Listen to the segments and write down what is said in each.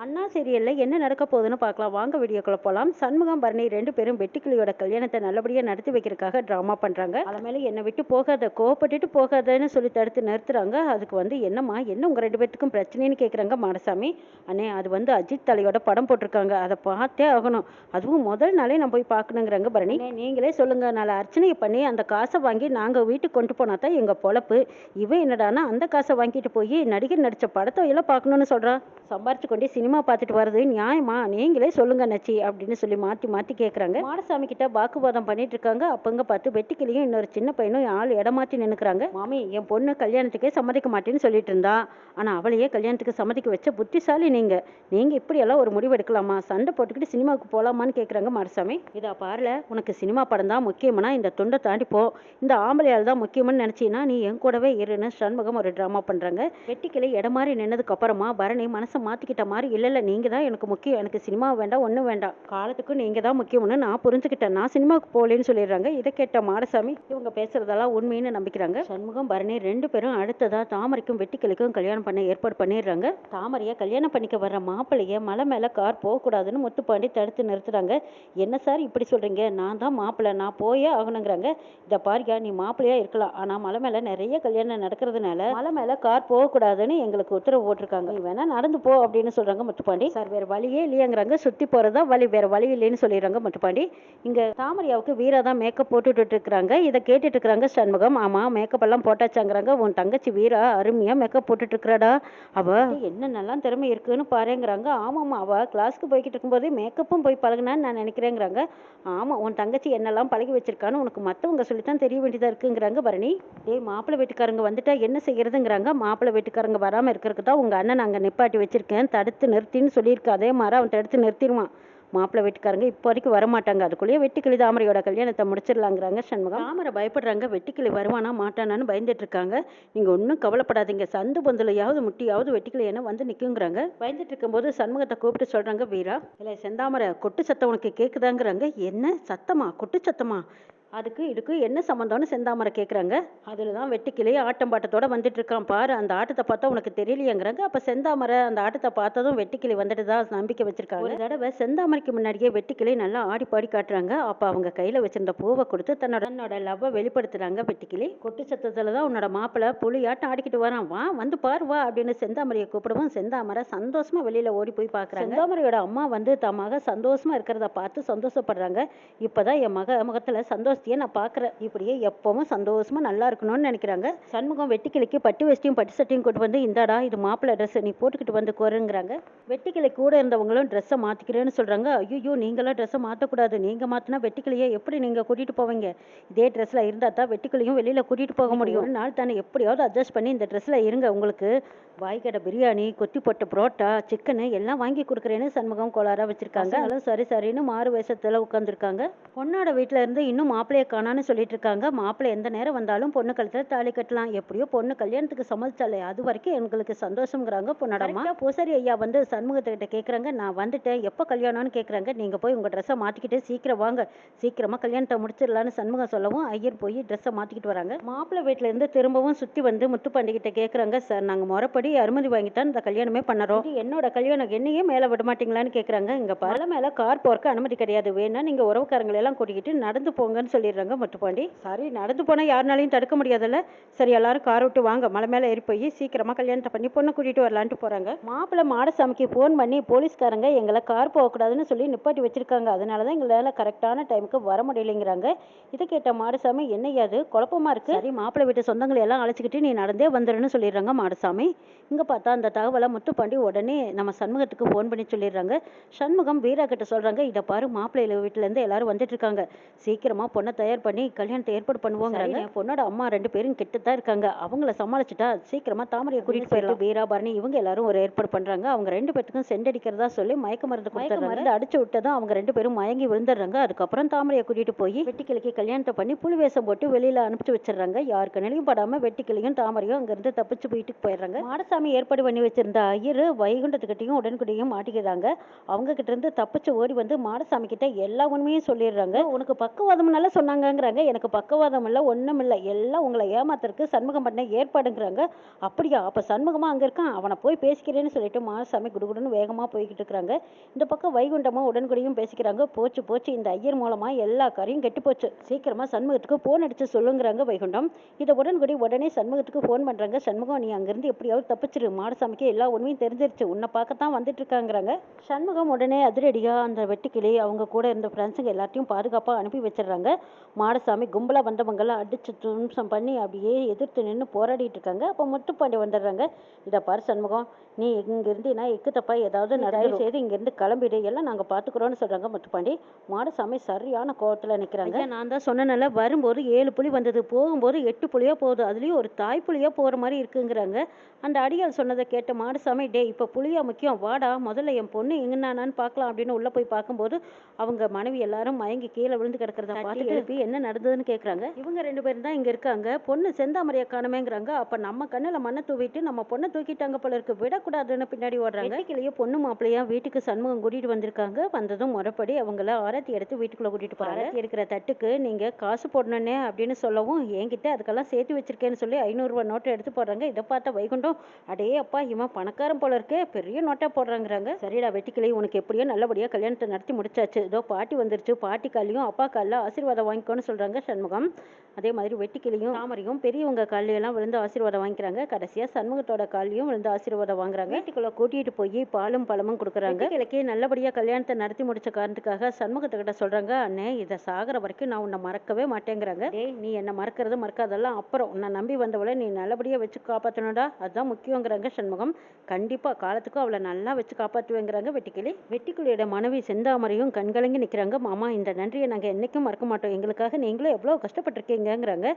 அண்ணா சீரியல்ல என்ன நடக்க போகுதுன்னு பார்க்கலாம் வாங்க வீடியோக்குள்ள போகலாம். சண்முகம் பரணி ரெண்டு பேரும் வெட்டுக்கிளியோட கல்யாணத்தை நல்லபடியா நடத்தி வைக்கிறதுக்காக டிராமா பண்றாங்க. அது மேல என்னை விட்டு போகாத கோவப்பட்டுட்டு போகாதன்னு சொல்லி தடுத்து நிறுத்துறாங்க. அதுக்கு என்னம்மா என்ன உங்க ரெண்டு பேத்துக்கும் பிரச்சனைன்னு கேட்குறாங்க மாடசாமி. அண்ணே அது அஜித் தலையோட படம் போட்டிருக்காங்க, அதை பார்த்தே ஆகணும், அதுவும் முதல் நாளே நான் போய் பார்க்கணுங்கிறாங்க பரணி. நீங்களே சொல்லுங்க, நாளை அர்ச்சனையை பண்ணி அந்த காசை வாங்கி நாங்கள் வீட்டுக்கு கொண்டு போனா தான் எங்கள் பொழப்பு. இவன் என்னடானா அந்த காசை வாங்கிட்டு போய் நடிகர் நடித்த படத்தை எல்லாம் பார்க்கணும்னு சொல்கிறான். சம்பாரிச்சு கொண்டு சினிமா பார்த்துட்டு வர்றது நியாயமா, நீங்களே சொல்லுங்க நச்சி அப்படின்னு சொல்லி மாற்றி மாற்றி கேட்குறாங்க. மாடசாமி கிட்ட வாக்குவாதம் பண்ணிட்டு இருக்காங்க. அப்பங்க பார்த்து வெட்டிக்கிளியும் இன்னொரு சின்ன பையனும் ஆள் இடமாற்றி நின்னுக்கிறாங்க. மாமி, என் பொண்ணு கல்யாணத்துக்கே சம்மதிக்க மாட்டேன்னு சொல்லிட்டு இருந்தா, ஆனால் அவளையே கல்யாணத்துக்கு சம்மதிக்க வச்ச புத்திசாலி நீங்க இப்படியெல்லாம் ஒரு முடிவு எடுக்கலாமா? சண்டை போட்டுக்கிட்டு சினிமாவுக்கு போகலாமான்னு கேட்குறாங்க மாடசாமி. இதா பாருல, உனக்கு சினிமா படம் தான் முக்கியம்னா இந்த தொண்டை தாண்டி போ, இந்த ஆம்பளையால் தான் முக்கியம்னு நினச்சின்னா நீ என் கூடவே இருன்னு சண்முகம் ஒரு ட்ராமா பண்ணுறாங்க. வெட்டிக்கிளி இடமாறி நின்னதுக்கு அப்புறமா பரணி மனசை மாற்றிக்கிட்ட மாதிரி, இல்லை நீங்கள் தான் எனக்கு முக்கியம், எனக்கு சினிமா வேண்டாம் ஒன்றும் வேண்டாம், காலத்துக்கு நீங்கள் தான் முக்கியம்னு நான் புரிஞ்சுக்கிட்டேன், நான் சினிமாவுக்கு போகலன்னு சொல்லிடுறாங்க. இதை கேட்ட மாடசாமி இவங்க பேசுறதெல்லாம் உண்மைன்னு நம்பிக்கிறாங்க. சண்முகம் பரணி ரெண்டு பேரும் அடுத்ததா தாமரைக்கும் வெட்டிக்கிளிக்கும் கல்யாணம் பண்ண ஏற்பாடு பண்ணிடுறாங்க. தாமரையை கல்யாணம் பண்ணிக்க வர்ற மாப்பிள்ளைய மலை மேலே கார் போகக்கூடாதுன்னு முத்துப்பாண்டி தடுத்து நிறுத்துறாங்க. என்ன சார் இப்படி சொல்றீங்க, நான் தான் மாப்பிள்ளை, நான் போயே ஆகணுங்கிறாங்க. இதை பாருங்க, நீ மாப்பிள்ளையா இருக்கலாம், ஆனால் மலை மேலே நிறைய கல்யாணம் நடக்கிறதுனால மலை மேலே கார் போகக்கூடாதுன்னு எங்களுக்கு உத்தரவு போட்டிருக்காங்க, நீ வேணா நடந்து போ அப்படின்னு சொல்றாங்க முத்துப்பாண்டி. சார் வேற வழியே இல்லையாங்கிறாங்க. சுத்தி போறதா வழி, வேற வழி இல்லைன்னு சொல்லிடுறாங்க முத்துப்பாண்டி. இங்க தாமரையாவுக்கு வீரா தான் மேக்கப் போட்டுட்டு இருக்கிறாங்க. இதை கேட்டுட்டு இருக்கிறாங்க சண்முகம். ஆமா, மேக்கப் எல்லாம் போட்டாச்சாங்கிறாங்க. உன் தங்கச்சி வீரா அருமையா மேக்கப் போட்டுட்டு இருக்கிறாடா, அவ என்ன நல்லா திறமை இருக்குன்னு பாருங்கிறாங்க. ஆமாம்மா, அவ கிளாஸ்க்கு போய்கிட்டு இருக்கும்போது மேக்கப்பும் போய் பழகுனான்னு நான் நினைக்கிறேங்கிறாங்க. ஆமா, உன் தங்கச்சி என்னெல்லாம் பழகி வச்சிருக்கான்னு உனக்கு மற்றவங்க சொல்லித்தான் தெரிய வேண்டியதா இருக்குங்கிறாங்க பரணி. டேய், மாப்பிள்ளை வீட்டுக்காரங்க வந்துட்டா என்ன செய்யறதுங்கிறாங்க. மாப்பிள்ளை வீட்டுக்காரங்க வராம இருக்கிறதுக்கு தான் உங்க அண்ணன் அங்கே நிப்பாட்டி வச்சிருக்கேன், தடுத்து நிறுத்தின்னு சொல்லியிருக்க, அதே மாதிரி அவன் தடுத்து நிறுத்திடுவான். மாப்பிள்ளை வீட்டுக்காரங்க இப்போ வரைக்கும் வரமாட்டாங்க, அதுக்குள்ளேயே வெட்டிக்கிளி தாமரையோட கல்யாணத்தை முடிச்சிடலாங்கிறாங்க சண்முகம். தாமரை பயப்படுறாங்க, வெட்டிக்கிளி வருவானா மாட்டானான்னு பயந்துட்டு இருக்காங்க. நீங்க ஒன்றும் கவலைப்படாதீங்க, சந்து பொந்துலையாவது முட்டியாவது வெட்டிக்கிளி என்ன வந்து நிற்குங்கிறாங்க. பயந்துட்டு இருக்கும்போது சண்முகத்தை கூப்பிட்டு சொல்றாங்க, வீரா இல்லை செந்தாமரை, கொட்டு சத்தம் உனக்கு கேட்குதாங்கிறாங்க. என்ன சத்தமா, கொட்டு சத்தமா, அதுக்கு இதுக்கு என்ன சம்மந்தம்னு செந்தாமரை கேட்குறாங்க. அதில் தான் வெட்டிக்கிளி ஆட்டம் பாட்டத்தோட வந்துட்டு இருக்கான் பாரு, அந்த ஆட்டத்தை பார்த்தா உனக்கு தெரியலையேங்கிறாங்க. அப்போ செந்தாமரை அந்த ஆட்டத்தை பார்த்ததும் வெட்டிக்கிளி வந்துட்டு தான் நம்பிக்கை வச்சிருக்காங்க. ஒரு தடவை செந்தாமரைக்கு முன்னாடியே வெட்டிக்கிளி நல்லா ஆடி பாடி காட்டுறாங்க. அப்போ அவங்க கையில் வச்சிருந்த பூவை கொடுத்து தன்னோட லவ்வை வெளிப்படுத்துறாங்க வெட்டிக்கிளி. கொட்டு சத்தத்தில் தான் உன்னோட மாப்பிள்ளை புலியாட்டம் ஆடிக்கிட்டு வரான், வா வந்து பாரு வா அப்படின்னு செந்தாமரையை கூப்பிடுவோம். செந்தாமரை சந்தோஷமா வெளியில ஓடி போய் பார்க்குறாங்க. செந்தாமரையோட அம்மா தம் மக சந்தோஷமா இருக்கிறத பார்த்து சந்தோஷப்படுறாங்க. இப்போதான் என் முகத்தில் சந்தோஷத்தையே நான் பார்க்குறேன், இப்படியே எப்பவும் சந்தோஷமா நல்லா இருக்கணும்னு நினைக்கிறாங்க. சண்முகம் வெட்டிக்கிளிக்கு பட்டு வேஷ்டியும் பட்டு சட்டையும் கொண்டு வந்து, இந்தாடா இது மாப்பிள்ளை ட்ரெஸ், நீ போட்டுக்கிட்டு வந்து கோருங்கிறாங்க. வெட்டிக்கிளி கூட இருந்தவங்களும் ட்ரெஸ்ஸை மாற்றிக்கிறேன்னு சொல்கிறாங்க. ஐயோ, நீங்களாம் ட்ரெஸ்ஸை மாற்றக்கூடாது, நீங்கள் மாற்றினா வெட்டிக்கிளியை எப்படி நீங்கள் கூட்டிகிட்டு போவீங்க, இதே ட்ரெஸ்ஸில் இருந்தால் தான் வெட்டிக்கிளியும் வெளியில் கூட்டிகிட்டு போக முடியும், ஒரு நாள் தானே எப்படியாவது அட்ஜஸ்ட் பண்ணி இந்த ட்ரெஸ்ஸில் இருங்க, உங்களுக்கு வாய்க்கடை பிரியாணி, கொத்தி போட்ட புரோட்டா, சிக்கனு எல்லாம் வாங்கி கொடுக்குறேன்னு சண்முகம் கோளாராக வச்சுருக்காங்க. அதெல்லாம் சரி சரின்னு மாறு வேஷத்தில் உட்காந்துருக்காங்க. பொண்ணோட வீட்டில் இருந்து இன்னும் மாப்பிள்ளையை காணான்னு சொல்லிட்டு இருக்காங்க. மாப்பிள்ளை எந்த நேரம் வந்தாலும் பொண்ணு கழுத்தில் தாலி கட்டலாம், எப்படியோ பொண்ணு கல்யாணத்துக்கு சம்மதிச்சாலே அது வரைக்கும் எங்களுக்கு சந்தோஷங்கிறாங்க பொண்ணோட அம்மா. பூசாரி ஐயா சண்முகத்துக்கிட்ட கேட்குறாங்க, நான் வந்துட்டேன், எப்போ கல்யாணம்னு கேட்குறாங்க. நீங்கள் போய் உங்கள் ட்ரெஸ்ஸை மாற்றிக்கிட்டு சீக்கிரம் வாங்க, சீக்கிரமாக கல்யாணத்தை முடிச்சிடலான்னு சண்முகம் சொல்லவும் ஐயர் போய் ட்ரெஸ்ஸை மாற்றிக்கிட்டு வராங்க. மாப்பிள்ளை வீட்டில் இருந்து திரும்பவும் சுற்றி வந்து முத்துப்பாண்டிகிட்ட கேட்குறாங்க, சார் நாங்கள் முறைப்படி அனுமதி வாங்கித்தான் இந்த கல்யாணமே பண்ணுறோம், என்னோட கல்யாணம் என்னையே மேலே விட மாட்டீங்களான்னு கேட்குறாங்க. இங்கே பல மேலே கார் போறக்கு அனுமதி கிடையாது, வேணா நீங்கள் உறவுக்காரங்களை எல்லாம் கூட்டிக்கிட்டு நடந்து போங்கன்னு சொல்லிடுறாங்க முத்துப்பாண்டி. சரி, நடந்து போனால் யாருனாலையும் தடுக்க முடியாதுல்ல, சரி எல்லாரும் கார் விட்டு வாங்க, மலை மேலே ஏறி போய் சீக்கிரமாக கல்யாணத்தை பண்ணி பொண்ணு கூட்டிகிட்டு வரலான்ட்டு போகிறாங்க. மாப்பிள்ளை மாடசாமிக்கு ஃபோன் பண்ணி போலீஸ்காரங்க எங்களை கார் போகக்கூடாதுன்னு சொல்லி நிப்பாட்டி வச்சிருக்காங்க, அதனால தான் எங்களால் கரெக்டான டைமுக்கு வர முடியலைங்கிறாங்க. இதை கேட்ட மாடசாமி, என்னையாது குழப்பமா இருக்கு, சரி மாப்பிள்ளை வீட்டு சொந்தங்களை எல்லாம் அழைச்சிக்கிட்டு நீ நடந்தே வந்துருன்னு சொல்லிடுறாங்க மாடசாமி. இங்கே பார்த்தா அந்த தகவலை முத்துப்பாண்டி உடனே நம்ம சண்முகத்துக்கு ஃபோன் பண்ணி சொல்லிடுறாங்க. சண்முகம் வீரா கிட்ட சொல்கிறாங்க, இதை பாரு மாப்பிள்ளை வீட்டிலேருந்து எல்லாரும் வந்துட்டு இருக்காங்க, சீக்கிரமாக பொண்ணை தயார் பண்ணி கல்யாணத்தை ஏற்பாடு பண்ணுவோங்கிறாங்க. பொண்ணோட அம்மா ரெண்டு பேரும் கிட்ட தான் இருக்காங்க, அவங்கள சமாளிச்சுட்டா சீக்கிரமாக தாமரையை கூட்டிகிட்டு போயிடலாம். வீரா பரணி இவங்க எல்லாரும் ஒரு ஏற்பாடு பண்ணுறாங்க. அவங்க ரெண்டு பேருக்கும் செண்டடிக்கிறதா சொல்லி மயக்க மருந்து அடிச்சு விட்டதும் அவங்க ரெண்டு பேரும் மயங்கி விழுந்துடுறாங்க. அதுக்கப்புறம் தாமரையை கூட்டிகிட்டு போய் வெட்டிக்கிளிக்கு கல்யாணத்தை பண்ணி புலி வேஷம் போட்டு வெளியில் அனுப்பிச்சு வச்சிடுறாங்க. யாருக்கு நிலையும் படாமல் வெட்டிக்கிளியும் தாமரையும் அங்கேருந்து தப்பிச்சு வீட்டுக்கு போயிடுறாங்க. மாடசாமி ஏற்பாடு பண்ணி வச்சிருந்த ஐயர் வைகுண்டத்துக்கிட்டையும் உடன்குடியும் மாட்டிக்கிறாங்க. அவங்க கிட்ட இருந்து தப்பிச்சு ஓடி வந்து மாடசாமி கிட்ட எல்லா உண்மையும் சொல்லிடுறாங்க. உனக்கு பக்கவாதம்னால சொன்னாங்கங்கிறாங்க. எனக்கு பக்கவாதம் இல்லை, ஒன்றும் இல்லை, எல்லாம் உங்களை ஏமாத்துறதுக்கு சண்முகம் பண்ண ஏற்பாடுங்கிறாங்க. அப்படியா, அப்போ சண்முகமாக அங்கே இருக்கான், அவனை போய் பேசிக்கிறேன்னு சொல்லிட்டு மாடசாமி குடுகுடுன்னு வேகமாக போய்கிட்டு இருக்கிறாங்க. இந்த பக்கம் வைகுண்டமும் உடன்குடியும் பேசிக்கிறாங்க. போச்சு போச்சு, இந்த ஐயர் மூலமாக எல்லா காரியம் கெட்டு போச்சு, சீக்கிரமாக சண்முகத்துக்கு ஃபோன் அடித்து சொல்லுங்கிறாங்க வைகுண்டம். இதை உடன்குடி உடனே சண்முகத்துக்கு ஃபோன் பண்ணுறாங்க. சண்முகம், நீ அங்கேருந்து எப்படியாவது தப்பிச்சிரு, மாடசாமிக்கு எல்லா உண்மையும் தெரிஞ்சிருச்சு, உன்னை பார்க்கத்தான் வந்துட்டு இருக்காங்கிறாங்க. சண்முகம் உடனே அதிரடியாக அந்த வெட்டுக்கிளி அவங்க கூட இருந்த ஃப்ரெண்ட்ஸுங்க எல்லாத்தையும் பாதுகாப்பாக அனுப்பி வச்சிடுறாங்க. மாடசாமி கும்பலாக வந்தவங்களாம் அடிச்சு தும்சம் பண்ணி அப்படியே எதிர்த்து நின்று போராடிட்டு இருக்காங்க. அப்போ முத்துப்பாண்டி வந்துடுறாங்க. இதை பாரு சண்முகம், நீ இங்கேருந்து நான் எக்கு தப்பா ஏதாவது நடந்து செய்து இங்கேருந்து கிளம்பிடு, எல்லாம் நாங்கள் பார்த்துக்குறோன்னு சொல்கிறாங்க முத்துப்பாண்டி. மாடசாமி சரியான கோவத்தில் நிற்கிறாங்க. நான் தான் சொன்னனால வரும்போது 7 புலி வந்தது, போகும்போது 8 புலியாக போகுது, அதுலேயும் ஒரு தாய் புலியாக போகிற மாதிரி இருக்குங்கிறாங்க. அந்த அடியால் சொன்னதை கேட்ட மாடசாமி, டே இப்போ புலியா முக்கியம், வாடா முதல்ல என் பொண்ணு எங்கன்னான்னு பார்க்கலாம் அப்படின்னு உள்ளே போய் பார்க்கும்போது அவங்க மனைவி எல்லாரும் மயங்கி கீழே விழுந்து கிடக்கிறத பார்த்து எழுப்பி என்ன நடந்ததுன்னு கேட்குறாங்க. இவங்க 2 பேரும் தான் இங்கே இருக்காங்க, பொண்ணு செந்தாமரையை காணுமேங்கிறாங்க. அப்போ நம்ம கண்ணில் மண்ணை தூவிட்டு நம்ம பொண்ணை தூக்கிட்டாங்க போல இருக்கு, விடக்கூடாதுன்னு பின்னாடி ஓடுறாங்க. வீட்டுக்குள்ளேயே பொண்ணு மாப்பிள்ளையா வீட்டுக்கு சண்முகம் கூட்டிகிட்டு வந்திருக்காங்க. வந்ததும் முறைப்படி அவங்கள ஆரத்தி எடுத்து வீட்டுக்குள்ளே கூட்டிகிட்டு போகிறாங்க. ஆரத்தி எடுக்கிற தட்டுக்கு நீங்கள் காசு போடணுன்னே அப்படின்னு சொல்லவும், என்கிட்ட அதுக்கெல்லாம் சேர்த்து வச்சிருக்கேன்னு சொல்லி 500 ரூபா நோட்டை எடுத்து போடுறாங்க. இதை பார்த்த வைகுண்டம், அடே அப்பா இவன் பணக்காரன் போல இருக்கே, பெரிய நோட்டா போடுறாங்கிறாங்க. சரிடா வெட்டிக்கிளி, உனக்கு எப்படியோ நல்லபடியாக கல்யாணத்தை நடத்தி முடிச்சாச்சு, இதோ பாட்டி வந்துருச்சு, பாட்டி காலையும் அப்பா காலில் ஆசீர்வாதம் வாங்கிக்கோன்னு சொல்கிறாங்க சண்முகம். அதே மாதிரி வெட்டிக்கிளியும் தாமரையும் பெரியவங்க காலையெல்லாம் விழுந்து ஆசீர்வாதம் வாங்கிக்கிறாங்க. கடைசியாக சண்முகத்தோட காலையும் விழுந்து ஆசீர்வாதம் வாங்குறாங்க. வீட்டுக்குள்ளே கூட்டிகிட்டு போய் பாலும் பழமும் கொடுக்குறாங்க. கிழக்கே நல்லபடியாக கல்யாணத்தை நடத்தி முடிச்ச காரணத்துக்காக சண்முகத்துக்கிட்ட சொல்கிறாங்க, அண்ணே இதை சாகிற வரைக்கும் நான் உன்னை மறக்கவே மாட்டேங்கிறாங்க. டேய், நீ என்னை மறக்கிறது மறக்காதெல்லாம் அப்புறம், உன்னை நம்பி வந்தவளை நீ நல்லபடியாக வச்சு காப்பாற்றணும்டா, அதுதான் முக்கியங்கிறாங்க சண்முகம். கண்டிப்பாக காலத்துக்கும் அவளை நல்லா வச்சு காப்பாற்றுவேங்கிறாங்க வெட்டிக்கிளி. வெட்டிக்கிளியோட மனைவி செந்தாமரையும் கண்கலங்கி நிற்கிறாங்க. மாமா, இந்த நன்றியை நாங்கள் என்றைக்கும் மறக்க மாட்டோம், எங்களுக்காக நீங்களும் எவ்வளோ கஷ்டப்பட்டிருக்கீங்கிறாங்க.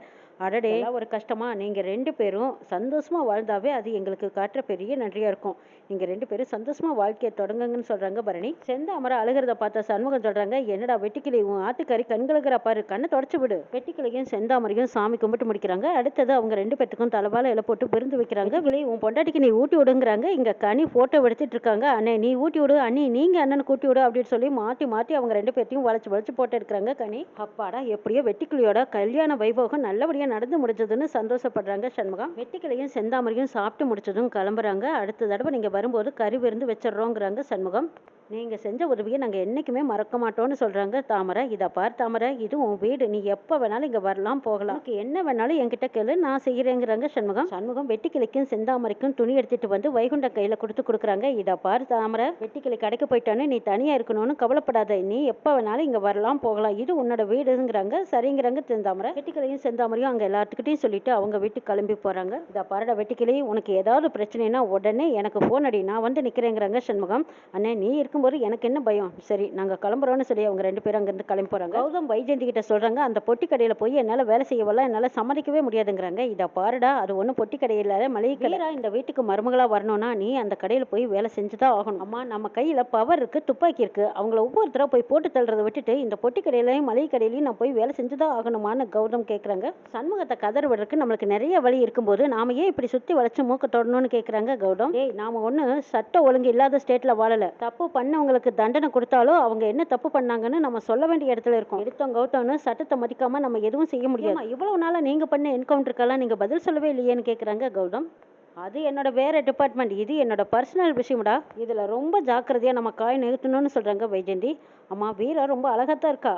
அடடே, ஒரு கஷ்டமா, நீங்கள் 2 பேரும் சந்தோஷமாக வாழ்ந்தாவே அது எங்களுக்கு காட்டுற பெரிய நன்றியாக இருக்கும், நீங்கள் 2 பேரும் சந்தோஷமாக வாழ்க்கையை தொடங்குங்கன்னு சொல்கிறாங்க பரணி. செந்தாமரை அழுகிறத பார்த்த சண்முகம் சொல்கிறாங்க, என்னடா வெட்டிக்கிளி, உன் ஆத்துக்காரி கண்களுக்கிற பாரு, கண்ணை தொடச்சு விடு. வெட்டிக்கிளியும் செந்தாமரையும் சாமி கும்பிட்டு முடிக்கிறாங்க. அடுத்தது அவங்க 2 பேத்துக்கும் தலைவால இலை போட்டு விருந்து வைக்கிறாங்க. விலை உன் பொண்டாட்டிக்கு நீ ஊட்டி விடுங்கிறாங்க. இங்கே கனி ஃபோட்டோ எடுத்துட்டு இருக்காங்க. அண்ணே நீ ஊட்டி விடு, அண்ணி நீங்கள் அண்ணனுக்கு ஊட்டி விடு அப்படின்னு சொல்லி மாற்றி மாற்றி அவங்க 2 பேர்த்தையும் வளைச்சு வளைச்சு போட்டு எடுக்கிறாங்க. கனி அப்பாடா, எப்படியோ வெட்டிக்கிளியோட கல்யாண வைபோகம் நல்லபடியாக நடந்து முடிஞ்சதுன்னு சந்தோஷப்படுறாங்க சண்முகம். வெட்டிக்கிளியும் செந்தாமரையும் சாப்பிட்டு முடிச்சதும் கிளம்புறாங்க. அடுத்த தடவை நீங்கள் வரும்போது கறி விருந்து வச்சிடறோங்கிறாங்க சண்முகம். நீங்கள் செஞ்ச உதவியை நாங்கள் என்றைக்குமே மறக்க மாட்டோம்னு சொல்கிறாங்க தாமரை. இதை பார் தாமரை, இது உன் வீடு, நீ எப்போ வேணாலும் இங்கே வரலாம் போகலாம், என்ன வேணாலும் என்கிட்ட கேளு, நான் செய்கிறேங்கிறாங்க சண்முகம். சண்முகம் வெட்டிக்கிளிக்கும் செந்தாமரைக்கும் துணி எடுத்துட்டு வந்து வைகுண்ட கையில் கொடுக்குறாங்க. இதை பார் தாமரை, வெட்டிக்கிளி கடைக்கு போயிட்டான்னு நீ தனியாக இருக்கணும்னு கவலைப்படாத, நீ எப்போ வேணாலும் இங்கே வரலாம் போகலாம், இது உன்னோட வீடுங்கிறாங்க. சரிங்கிறாங்க செந்தாமரை. வெட்டிக்கிளியும் செந்தாமரையும் அங்கே எல்லாத்துக்கிட்டையும் சொல்லிட்டு அவங்க வீட்டுக்கு கிளம்பி போகிறாங்க. இதை பாருடா வெட்டிக்கிளி, உனக்கு ஏதாவது பிரச்சனைனா உடனே எனக்கு ஃபோன் அடி, நான் வந்து நிற்கிறேங்கிறாங்க சண்முகம். அண்ணே நீ இருக்கும்போது எனக்கு என்ன பயம், சரி நாங்கள் கிளம்புறோன்னு சொல்லி அவங்க 2 பேரும் அங்கேருந்து கிளம்பி போகிறாங்க. கௌதம் வைஜெயந்தி கிட்ட சொல்கிறாங்க, அந்த பொட்டி கடையில் போய் என்னால் வேலை செய்யவெல்லாம் என்னால் சம்மதிக்கவே முடியாதுங்கிறாங்க. இதை பாருடா, அது ஒன்றும் பொட்டி கடையில் மளிகை கடை, இந்த வீட்டுக்கு மருமகளாக வரணும்னா நீ அந்த கடையில் போய் வேலை செஞ்சு தான் ஆகணும். அம்மா நம்ம கையில் பவர் இருக்குது, துப்பாக்கி இருக்குது, அவங்கள ஒவ்வொருத்தராக போய் போட்டு தள்ளுறதை விட்டுட்டு இந்த பொட்டி கடையிலையும் மளிகை கடையிலையும் நான் போய் வேலை செஞ்சு தான் ஆகணுமான்னு கௌதம் கேட்குறாங்க. சண்முகத்தை கதற விடுறதுக்கு நம்மளுக்கு நிறைய வழி இருக்கும்போது நாம ஏன் இப்படி சுற்றி வளைச்சு மூக்க தொடணும்னு கேட்குறாங்க கௌதம். ஏய், நாம ஒன்று சட்ட ஒழுங்கு இல்லாத ஸ்டேட்டில் வாழலை, தப்பு பண்ணவங்களுக்கு தண்டனை கொடுத்தாலும் அவங்க என்ன தப்பு பண்ணாங்கன்னு நம்ம சொல்ல வேண்டிய இடத்துல இருக்கோம். எடுத்தோம் கௌதம்னு சட்டத்தை மதிக்காம நம்ம எதுவும் செய்ய முடியாது. இவ்வளவு நாளா நீங்க பண்ண என்கவுண்டருக்கெல்லாம் நீங்க பதில் சொல்லவே இல்லையேன்னு கேட்குறாங்க கௌதம். அது என்னோட வேற டிபார்ட்மெண்ட், இது என்னோட பர்சனல் விஷயம்டா, இதுல ரொம்ப ஜாக்கிரதையா நம்ம காய் நிறுத்தணும்னு சொல்றாங்க வைஜெயந்தி. அம்மா வீரா ரொம்ப அழகாத்தான் இருக்கா,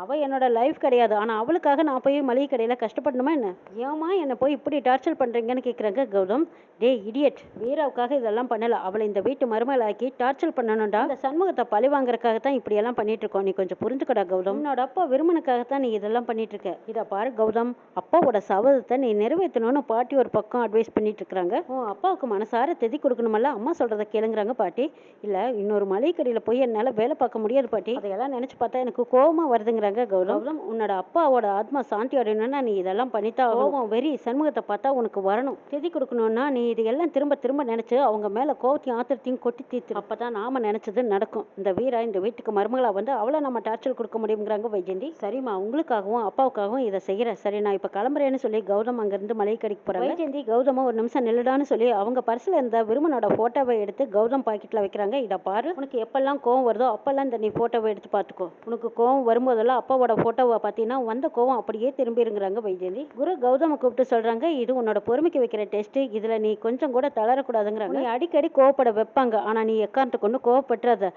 அவள் என்னோட லைஃப் கிடையாது, ஆனால் அவளுக்காக நான் போய் மளிகை கடையில் கஷ்டப்படணுமா என்ன, ஏமா என்னை போய் இப்படி டார்ச்சர் பண்ணுறீங்கன்னு கேட்குறாங்க கௌதம். டே இடியட், வீராவுக்காக இதெல்லாம் பண்ணலை, அவளை இந்த வீட்டு மருமகளாக்கி டார்ச்சர் பண்ணணும்டா, இந்த சண்முகத்தை பழி வாங்குறதுக்காக தான் இப்படியெல்லாம் பண்ணிட்டு இருக்கோம், நீ கொஞ்சம் புரிஞ்சுக்கடா கௌதம், உன்னோட அப்பா விருமனுக்காகத்தான் நீ இதெல்லாம் பண்ணிட்டு இருக்க. இதை பாரு கௌதம், அப்பாவோட சபதத்தை நீ நிறைவேற்றணும்னு பாட்டி ஒரு பக்கம் அட்வைஸ் பண்ணிட்டு இருக்கிறாங்க. அப்பாவுக்கு மனசார தெதி கொடுக்கணுமல்ல, அம்மா சொல்கிறத கேளுங்கிறாங்க பாட்டி. இல்லை இன்னொரு மளிகை கடையில் போய் என்னால் வேலை பார்க்க முடியாது பாட்டி, அதையெல்லாம் நினச்சி பார்த்தா எனக்கு கோபமாக வருதுங்க கௌதம். உன்னோட அப்பாவோட ஆத்மா சாந்தி அடையணும்னா நீ இதெல்லாம் பண்ணிட்டா, கோபம் வெறி சண்முகத்தை பார்த்தா உனக்கு வரணும், திதி கொடுக்கணும்னா நீ இதெல்லாம் திரும்ப திரும்ப நினைச்சு அவங்க மேல கோபத்தையும் ஆத்திரத்தையும் கொட்டி தீர்த்து, அப்பதான் நாம நினைச்சது நடக்கும். இந்த வீரா இந்த வீட்டுக்கு மருமகளா வந்து அவளை நம்ம டார்ச்சர் கொடுக்க முடியுங்கிறாங்க வைஜெயந்தி. சரிம்மா, உங்களுக்காகவும் அப்பாவுக்காகவும் இதை செய்யற, சரி நான் இப்ப கிளம்புறேன்னு சொல்லி கௌதம் அங்கிருந்து மளிகை கடைக்கு போறாங்க. வைஜெயந்தி கௌதம ஒரு நிமிஷம் நில்லுடான்னு சொல்லி அவங்க பர்ஸ்ல இருந்த விருமனோட போட்டோவை எடுத்து கௌதம் பாக்கெட்ல வைக்கிறாங்க. இதை பாரு, உனக்கு எப்பெல்லாம் கோவம் வருதோ அப்பெல்லாம் இந்த நீ போட்டோவை எடுத்து பார்த்துக்கோ, உனக்கு கோவம் வரும்போதெல்லாம் பதிலாக அப்பாவோட ஃபோட்டோவை பார்த்தீங்கன்னா வந்த கோவம் அப்படியே திரும்பிருங்கிறாங்க வைஜெயந்தி. குரு கௌதமை கூப்பிட்டு சொல்கிறாங்க, இது உன்னோட பொறுமைக்கு வைக்கிற டெஸ்ட்டு, இதில் நீ கொஞ்சம் கூட தளரக்கூடாதுங்கிறாங்க. நீ அடிக்கடி கோவப்பட வைப்பாங்க, ஆனால் நீ எக்காரணத்தை கொண்டு கோவப்படுறாத.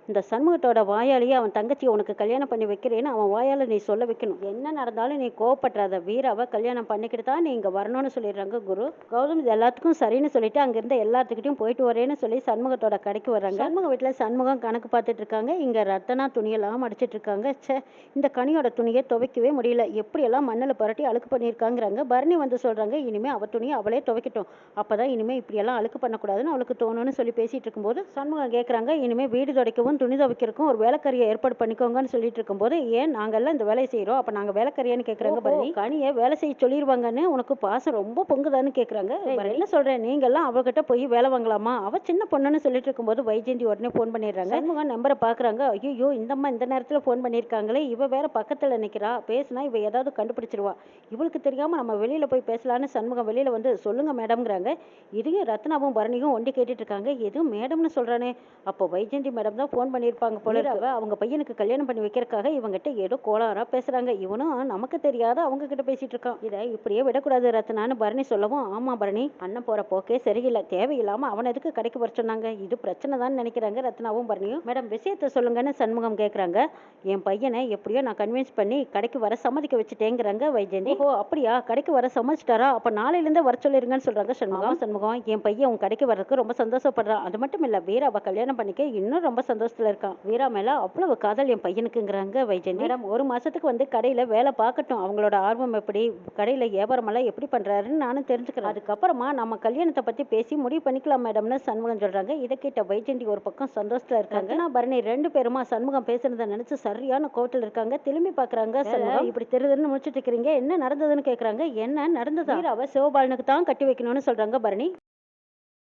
இந்த சண்முகத்தோட வாயாலேயே அவன் தங்கச்சியை உனக்கு கல்யாணம் பண்ணி வைக்கிறேன்னு அவன் வாயால் நீ சொல்ல வைக்கணும். என்ன நடந்தாலும் நீ கோவப்படுறாத. வீராவை கல்யாணம் பண்ணிக்கிட்டு தான் நீ இங்கே வரணும்னு சொல்லிடுறாங்க குரு. கௌதம் இது எல்லாத்துக்கும் சரின்னு சொல்லிட்டு அங்கிருந்த எல்லாத்துக்கிட்டையும் போயிட்டு வரேன்னு சொல்லி சண்முகத்தோட கடைக்கு வர்றாங்க. சண்முக வீட்டில் சண்முகம் கணக்கு பார்த்துட்டு இருக்காங்க. இங்கே ரத்தனா துணியெல்லாம் அடிச்சிட்டு இருக்காங்க. இந்த கனியோட துணியை துவைக்கவே முடியல, எப்படியெல்லாம் மண்ணில் புரட்டி அழுக்கு பண்ணியிருக்காங்கிறாங்க. பரணி வந்து சொல்கிறாங்க, இனிமேல் அவள் துணியை அவளே துவைக்கட்டும், அப்போதான் இனிமேல் இப்படியெல்லாம் அழுக்கு பண்ணக்கூடாதுன்னு அவளுக்கு தோணுன்னு சொல்லி பேசிட்டு இருக்கும்போது சண்முகம் கேட்குறாங்க, இனிமேல் வீடு துடைக்கவும் துணி துவைக்கிறதுக்கும் ஒரு வேலைக்காரியை ஏற்பாடு பண்ணிக்கோங்கன்னு சொல்லிட்டு இருக்கும்போது, ஏன் நாங்கெல்லாம் இந்த வேலையை செய்கிறோம், அப்போ நாங்கள் வேலைக்காரியான்னு கேட்குறாங்க பரணி. கனியை வேலை செய்ய சொல்லிடுவாங்கன்னு உனக்கு பாசம் ரொம்ப பொங்குதான்னு கேட்குறாங்க. என்ன சொல்கிறேன், நீங்கள்லாம் அவகிட்ட போய் வேலை வாங்கலாமா, அவள் சின்ன பொண்ணுன்னு சொல்லிட்டு இருக்கும்போது வைஜெயந்தி உடனே ஃபோன் பண்ணிடுறாங்க. சண்முகம் நம்பரை பார்க்குறாங்க, ஐயோ இந்தம்மா இந்த நேரத்தில் ஃபோன் பண்ணியிருக்காங்களே, இவ வேற பக்கத்தில் நிற்கிறா, பேசினா இவ ஏதாவது கண்டுபிடிச்சிருவா, இவளுக்கு தெரியாமல் நம்ம வெளியில் போய் பேசலான்னு சண்முகம் வெளியில் வந்து சொல்லுங்க மேடம்ங்கிறாங்க. இதையும் ரத்னாவும் பரணியும் ஒண்டி கேட்டுட்டு இருக்காங்க. எதுவும் மேடம்னு சொல்கிறானே, அப்போ வைஜெயந்தி மேடம் தான் ஃபோன் பண்ணியிருப்பாங்க போல. அவங்க பையனுக்கு கல்யாணம் பண்ணி வைக்கிறதுக்காக இவங்ககிட்ட ஏதோ கோளாரா பேசுறாங்க, இவனும் நமக்கு தெரியாத அவங்க கிட்ட பேசிட்டு இருக்கான், இதை இப்படியே விடக்கூடாது ரத்னான்னு பரணி சொல்லவும், ஆமா பரணி, அண்ணன் போற போக்கே சரியில்லை, தேவையில்லாம அவன் எதுக்கு கடைக்கு வர சொன்னாங்க, இது பிரச்சனை தான் நினைக்கிறாங்க ரத்னாவும் பரணியும். மேடம் விஷயத்த சொல்லுங்கன்னு சண்முகம் கேட்குறாங்க. என் பையனை எப்படியோ நான் கன்வின்ஸ் பண்ணி கடைக்கு வர சம்மதிக்க வச்சுட்டேங்கிறாங்க வைஜெயந்தி. ஓ அப்படியா, கடைக்கு வர சம்மதிச்சிட்டாரா, அப்ப நாளையிலேருந்து வர சொல்லிருங்கன்னு சொல்றாங்க சண்முகம். சண்முகம், என் பையன் உன் கடைக்கு வர்றதுக்கு ரொம்ப சந்தோஷப்படுறான், அது மட்டும் இல்ல வீராவை கல்யாணம் பண்ணிக்க இன்னும் ரொம்ப சந்தோஷத்துல இருக்கான், வீரா மேல அவ்வளவு காதல் என் பையனுக்குங்கிறாங்க வைஜெயந்தி. மேடம் ஒரு மாசத்துக்கு வந்து கடையில வேலை பார்க்கட்டும், அவங்களோட ஆர்வம் எப்படி, கடையில வியாபாரம் எல்லாம் எப்படி பண்றாருன்னு நானும் தெரிஞ்சுக்கிறேன், அதுக்கப்புறமா நம்ம கல்யாணத்தை பத்தி பேசி முடிவு பண்ணிக்கலாம் மேடம்னு சண்முகம் சொல்றாங்க. இதை கேட்ட வைஜெயந்தி ஒரு பக்கம் சந்தோஷத்துல இருக்காங்க. நான் பரணி ரெண்டு பேருமா சண்முகம் பேசுறதை நினைச்சு சரியான கோவத்தில் இருக்காங்க. திரும்பி பாக்குறாங்க, சண்முகம் இப்படி தெரியுதுன்னு முடிச்சுட்டு இருக்கிறீங்க, என்ன நடந்ததுன்னு கேக்குறாங்க. என்ன நடந்தது, வீராவை சிவபாலனுக்கு தான் கட்டி வைக்கணும்னு சொல்றாங்க பரணி.